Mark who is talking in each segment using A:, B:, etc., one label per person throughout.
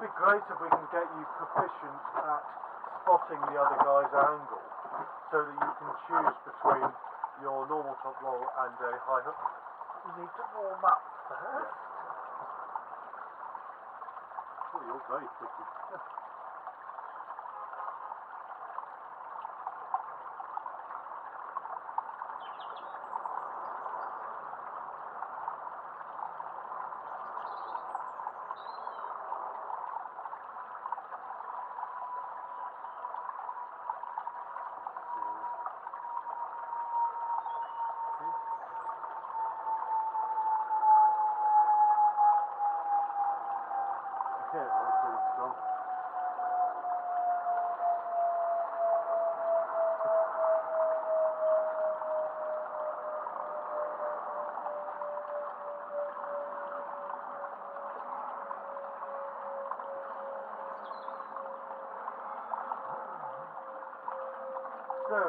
A: be great if we can get you proficient at spotting the other guy's angle, so that you can choose between your normal top roll and a high hook.
B: You need to warm up first.
A: Oh, you're very tricky. So,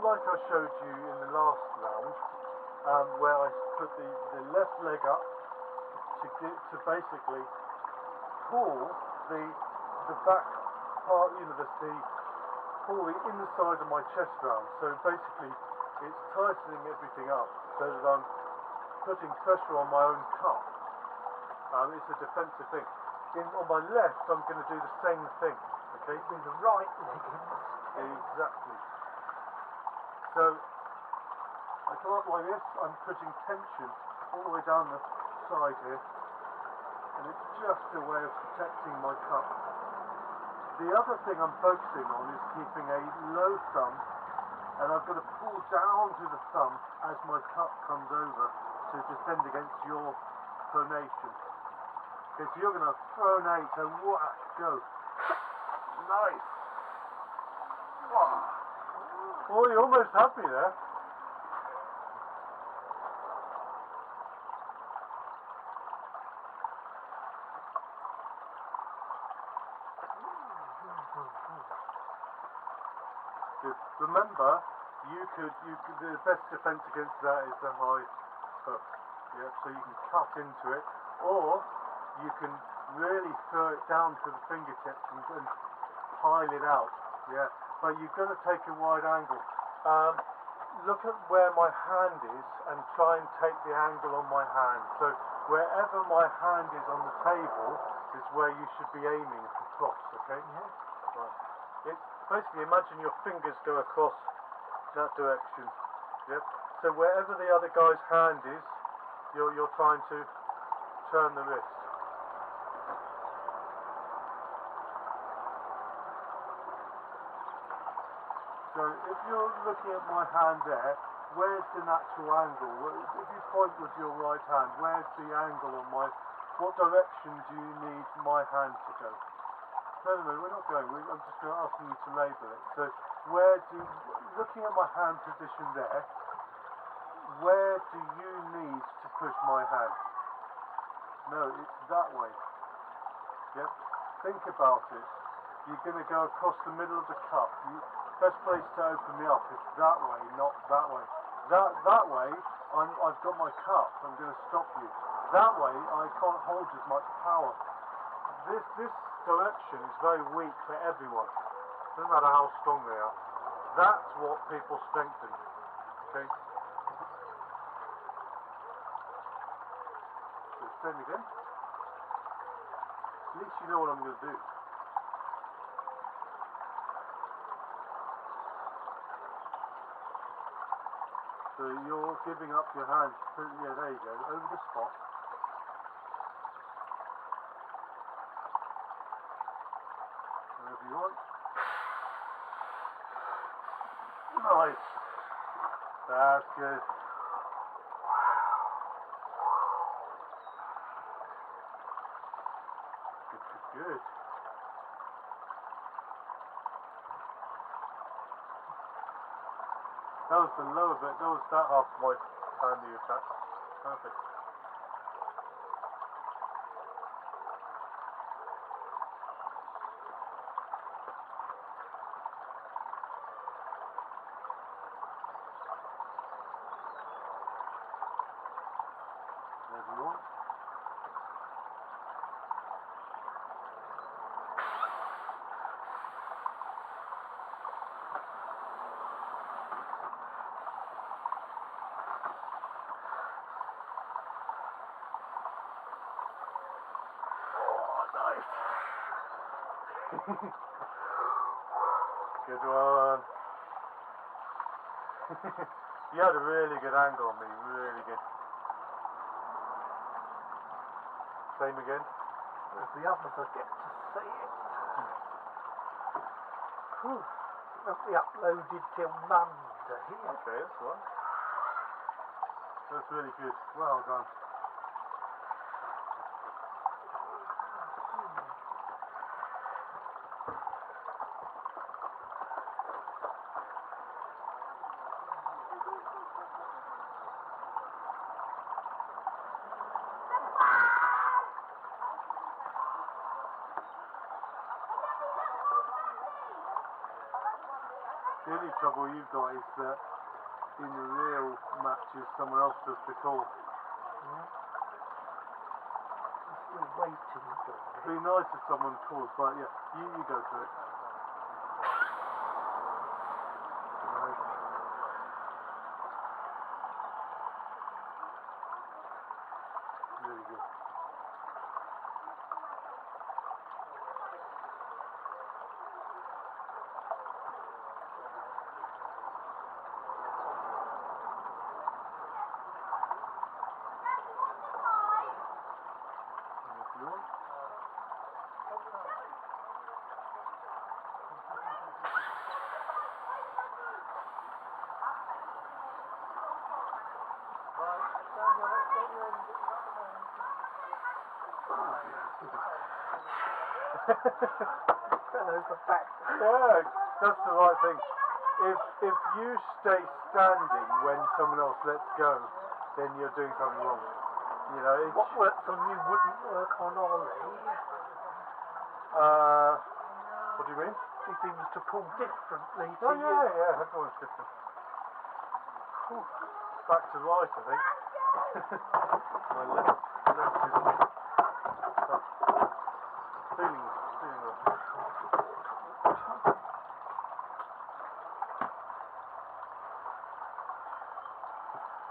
A: like I showed you in the last round, where I put the left leg up to basically pull the back part, pull the inside of my chest round. So basically, it's tightening everything up so that I'm putting pressure on my own cup. It's a defensive thing. On my left, I'm going to do the same thing. Okay,
B: with the right leg in.
A: Exactly. So I come up like this, I'm putting tension all the way down the side here, and it's just a way of protecting my cup. The other thing I'm focusing on is keeping a low thumb, and I've got to pull down to the thumb as my cup comes over to defend against your pronation. Okay, so you're going to pronate and whack, go. Nice. Wow. Oh, you almost had me there. Remember, the best defense against that is the high hook. Yeah, so you can cut into it, or you can really throw it down to the fingertips and pile it out. Yeah, but you've got to take a wide angle. Look at where my hand is and try and take the angle on my hand. So wherever my hand is on the table is where you should be aiming across. Okay?
B: Yeah.
A: Right. Basically, imagine your fingers go across that direction. Yep. So wherever the other guy's hand is, you're trying to turn the wrist. So if you're looking at my hand there, where's the natural angle? If you point with your right hand, where's the angle on what direction do you need my hand to go? No, we're not going. I'm just asking you to label it. So looking at my hand position there, where do you need to push my hand? No, it's that way. Yep. Think about it. You're going to go across the middle of the cup. Best place to open me up is that way, not that way. That way, I've got my cup. I'm going to stop you. That way, I can't hold as much power. This direction is very weak for everyone. No matter how strong they are. That's what people strengthen. Okay. So same again. At least you know what I'm going to do. So you're giving up your hands. Yeah, there you go. Over the spot. Wherever you want. Nice. That's good. Good. That was the lower bit. That was that half of my hand you attached. Perfect. Wherever you want.
B: Nice.
A: Good one. You had a really good angle on me, really good. Same again.
B: Whereas the others I get to see it. Whew. Won't be uploaded till Monday.
A: Okay, that's one. That's really good. Well done. The only trouble you've got is that in the real matches someone else does the call.
B: Yeah. I'm still waiting for it.
A: It'd be nice if someone calls, but yeah, you go for it. Nice. Really good.
B: Fellows are back.
A: Yeah, that's the right thing. If you stay standing when someone else lets go, then you're doing something wrong. You know.
B: What works on you wouldn't work on Ollie.
A: What do you mean?
B: He seems to pull differently to
A: Oh
B: you.
A: yeah, everyone's different. Whew. Back to right, I think. My left is feeling well.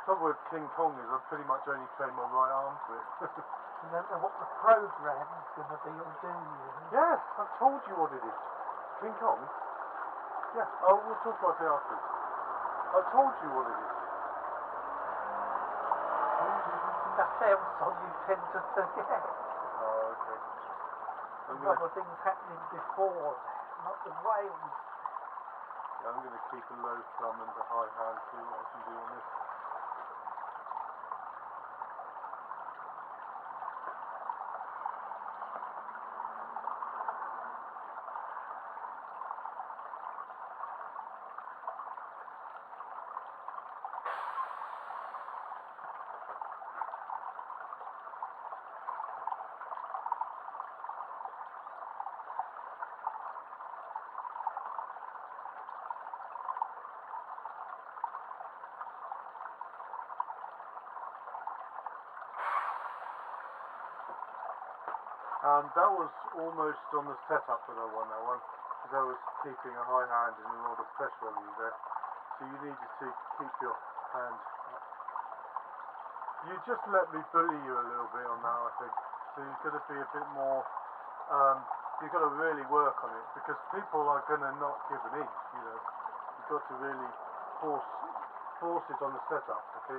A: Trouble with King Kong is I've pretty much only trained my right arm to it.
B: You don't know what the program's going to be, or do you?
A: Yeah, I've told you what it is. King Kong? Yeah, we'll talk about it afterwards. I told you what it is.
B: Nothing else on you tend to forget.
A: Oh, okay.
B: There's other things happening before that, not the Wales.
A: Yeah, I'm going to keep a low thumb and a high hand, see what I can do on this. That was almost on the setup that I won that one, because I was keeping a high hand and a lot of pressure on you there. So you needed to keep your hand up. You just let me bully you a little bit on that, I think. So you've got to be a bit more, you've got to really work on it, because people are going to not give an inch, you know. You've got to really force it on the setup, okay?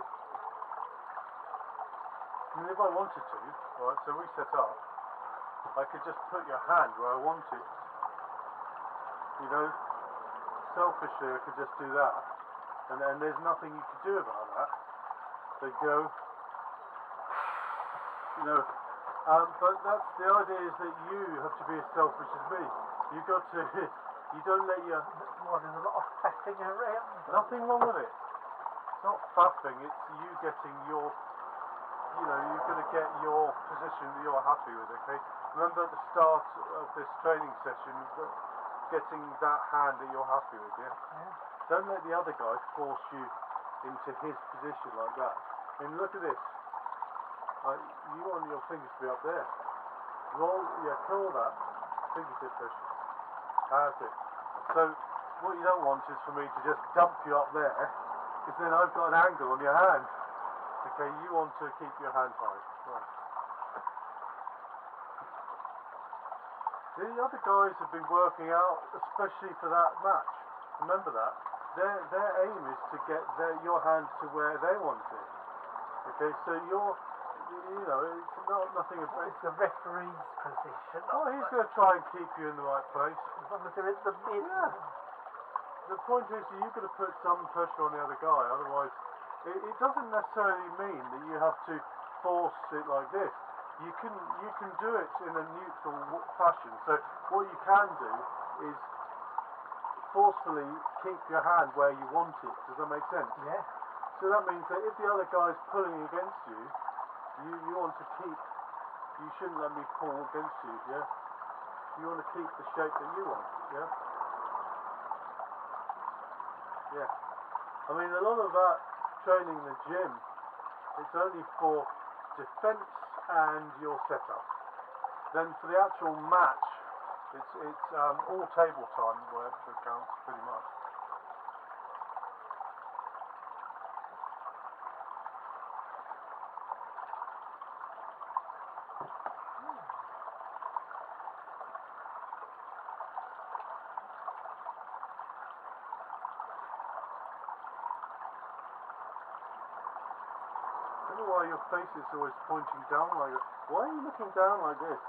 A: I mean, if I wanted to, right, so we set up, I could just put your hand where I want it. You know, selfishly I could just do that. And there's nothing you could do about that. They go, you know, but that's the idea is that you have to be as selfish as me. You've got to, you don't let your...
B: Well, there's a lot of faffing around.
A: Nothing wrong with it. It's not faffing, it's you getting your, you know, you've got to get your position that you're happy with, okay? Remember at the start of this training session, getting that hand that you're happy with, yeah? Don't let the other guy force you into his position like that. I mean, look at this. You want your fingers to be up there. Roll, yeah, curl that. Fingertip pressure. That's it. So, what you don't want is for me to just dump you up there, because then I've got an angle on your hand. Okay, you want to keep your hand high. Right. The other guys have been working out, especially for that match. Remember that. Their aim is to get your hand to where they want it. Okay, so it's nothing about.
B: It's the referee's position.
A: Oh, he's going to try and keep you in the right place.
B: As long as they're in the middle.
A: Yeah. The point is, you've got to put some pressure on the other guy. Otherwise, it doesn't necessarily mean that you have to force it like this. You can do it in a neutral fashion. So what you can do is forcefully keep your hand where you want it. Does that make sense?
B: Yeah.
A: So that means that if the other guy's pulling against you, you want to keep. You shouldn't let me pull against you. Yeah. You want to keep the shape that you want. Yeah. Yeah. I mean, a lot of that training in the gym, it's only for defense and your setup. Then for the actual match, it's all table time where it counts pretty much. I don't know why your face is always pointing down like this. Why are you looking down like this?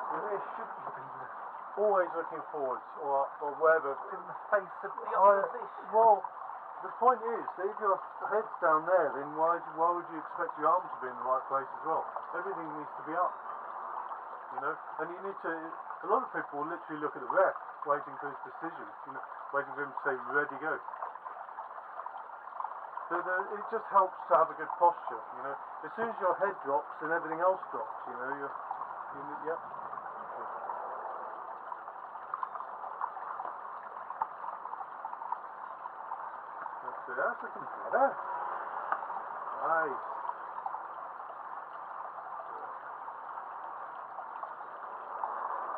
B: Where should you be?
A: Always looking forwards or wherever.
B: In the face of the opposition.
A: Well, the point is that if your head's down there, then why would you expect your arm to be in the right place as well? Everything needs to be up. You know? And you need to. A lot of people will literally look at the ref, waiting for his decision. Waiting for him to say, ready, go. It just helps to have a good posture, As soon as your head drops, then everything else drops, Yep. That's looking better. Nice.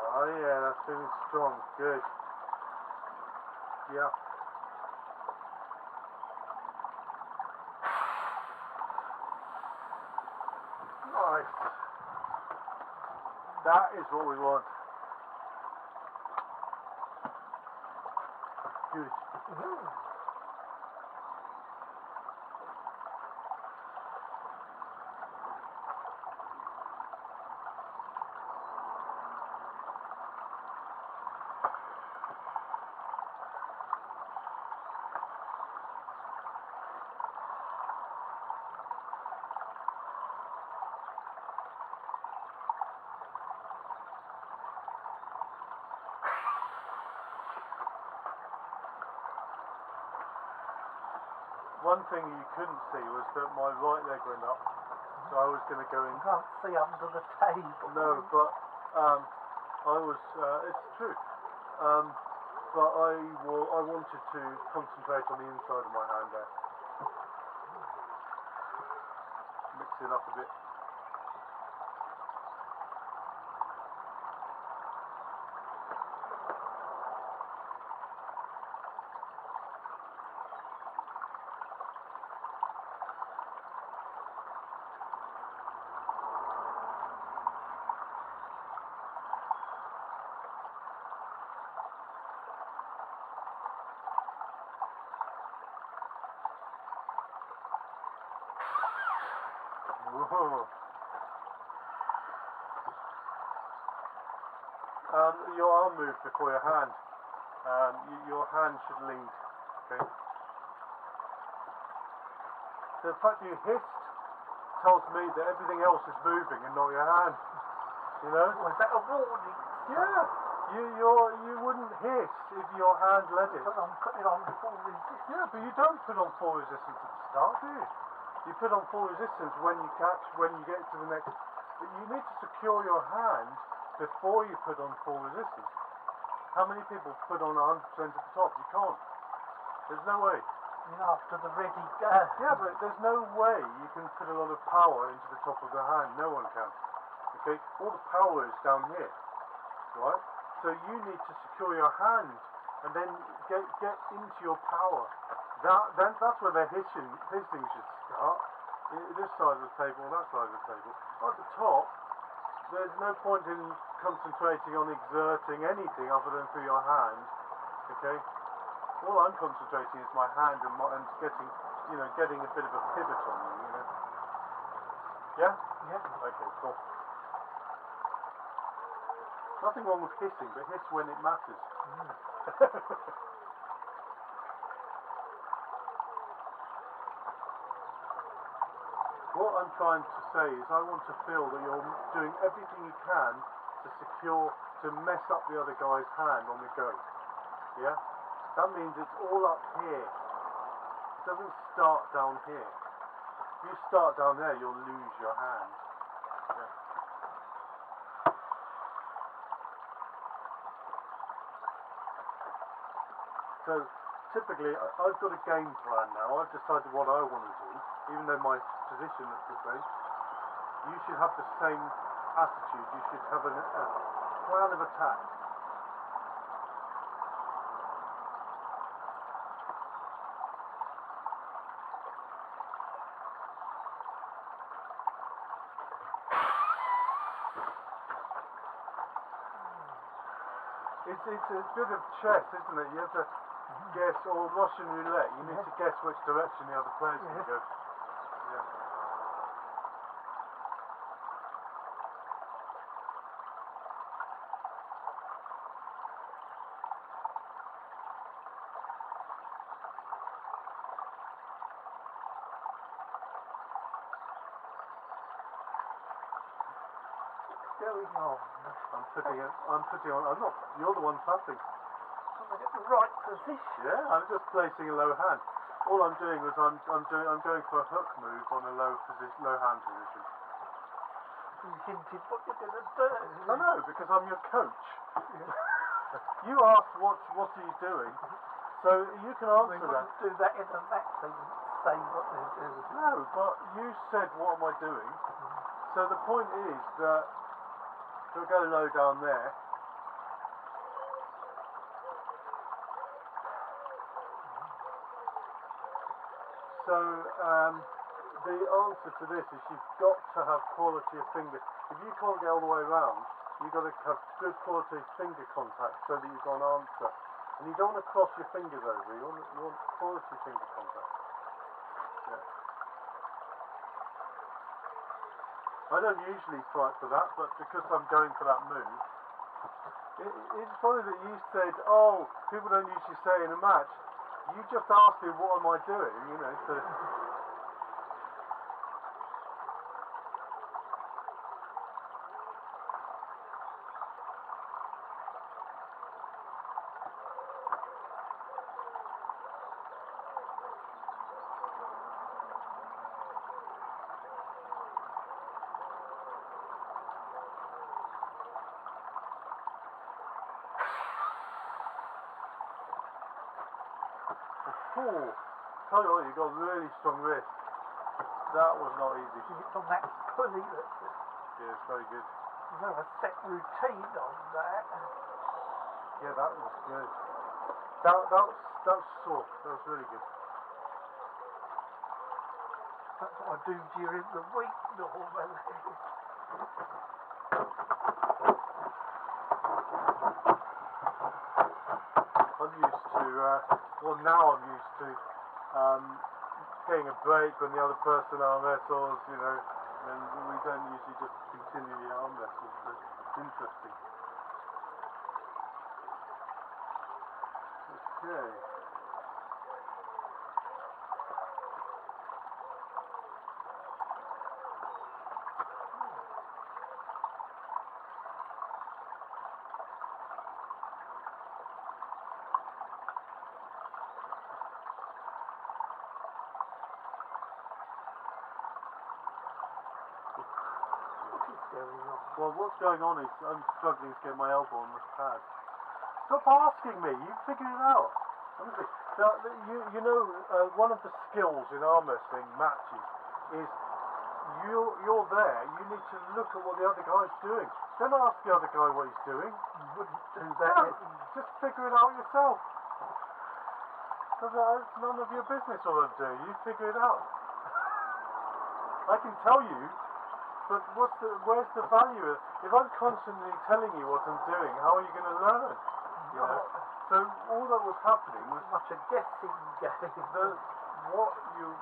A: Oh yeah, that's feeling strong. Good. Yeah. Nice. That is what we want. Good. One thing you couldn't see was that my right leg went up, so I was going to go in.
B: You can't see under the table.
A: No, but I was. It's true. But I wanted to concentrate on the inside of my hand there. Mix it up a bit. Whoa. Your arm moves before your hand. Your hand should lead. Okay. So the fact you hissed tells me that everything else is moving and not your hand. You know?
B: Was that a warning?
A: Yeah. You wouldn't hiss if your hand led it.
B: Because I'm putting on full resistance.
A: Yeah, but you don't put on full resistance at the start, do you? You put on full resistance when you get to the next. But you need to secure your hand before you put on full resistance. How many people put on 100% at the top? You can't. There's no way.
B: After the ready go.
A: Yeah, but there's no way you can put a lot of power into the top of the hand. No one can. Okay? All the power is down here. Right? So you need to secure your hand and then get into your power. That's where the hissing should start. This side of the table, that side of the table. At the top, there's no point in concentrating on exerting anything other than through your hand. Okay? All I'm concentrating is my hand and getting, getting a bit of a pivot on you, Yeah?
B: Yeah.
A: Okay, cool. Nothing wrong with hissing, but hiss when it matters. What I'm trying to say is I want to feel that you're doing everything you can to mess up the other guy's hand on the go. Yeah? That means it's all up here. It doesn't start down here. If you start down there, you'll lose your hand. Yeah. So, typically, I've got a game plan now. I've decided what I want to do, even though my position is the same. You should have the same attitude. You should have a plan of attack. It's a bit of chess, isn't it? You have to guess, or Russian roulette. You need to guess which direction the other player's going to go. Yeah.
B: Going on.
A: I'm not, you're the one tapping.
B: I'm in the right position.
A: Yeah, I'm just placing a low hand. All I'm doing is I'm going for a hook move on a low hand position.
B: You hinted what you're going to do.
A: I know, because I'm your coach. You asked what are you doing, so you can answer that.
B: Do that in the match, they wouldn't say what they're doing.
A: No, but you said what am I doing? So the point is that we'll go low down there. So the answer to this is you've got to have quality of fingers. If you can't get all the way around, you've got to have good quality finger contact so that you've got an answer. And you don't want to cross your fingers over. You want quality finger contact. Yeah. I don't usually fight for that, but because I'm going for that move, it's funny that you said, oh, people don't usually say in a match. You just asked me what am I doing, so... Oh, tell you what, you got a really strong wrist. That was not easy.
B: It's on that pulley that
A: Yeah, it's very good.
B: you have a set routine on that.
A: Yeah, that was good. That was sore. That was really good.
B: That's what I do during the week normally.
A: I'm used to, now I'm used to getting a break when the other person arm wrestles, and we don't usually just continue the arm wrestles, so it's interesting. Okay. Well, what's going on is I'm struggling to get my elbow on this pad. Stop asking me. You figured it out. Honestly, one of the skills in arm wrestling matches is you're there. You need to look at what the other guy's doing. Don't ask the other guy what he's doing.
B: You wouldn't do that.
A: No, just figure it out yourself. Because it's none of your business what I'm doing. You figure it out. I can tell you But where's the value? If I'm constantly telling you what I'm doing, how are you going to learn? You know? So all that was happening was
B: much a guessing game.
A: What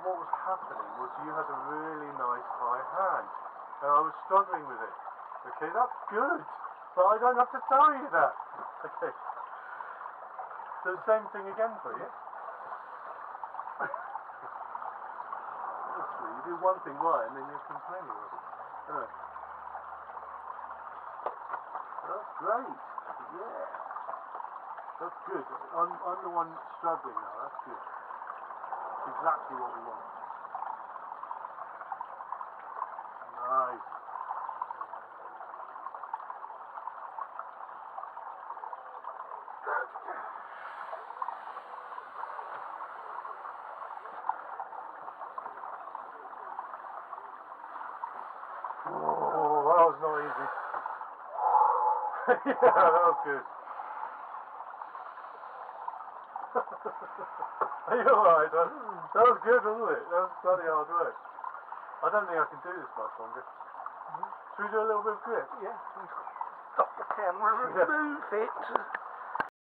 A: was happening was you had a really nice high hand, and I was struggling with it. Okay, that's good, but I don't have to tell you that. Okay. So the same thing again for you. Honestly, you do one thing right, and then you're complaining about it. Anyway. That's great. Yeah. That's good. I'm the one struggling now. That's good. Exactly what we want. Nice. Oh, that was not easy. Yeah, that was good. Are you alright? That was good, wasn't it? That was bloody hard work. I don't think I can do this much longer. Should we do a little bit of grip?
B: Yeah. Stop the camera and move it.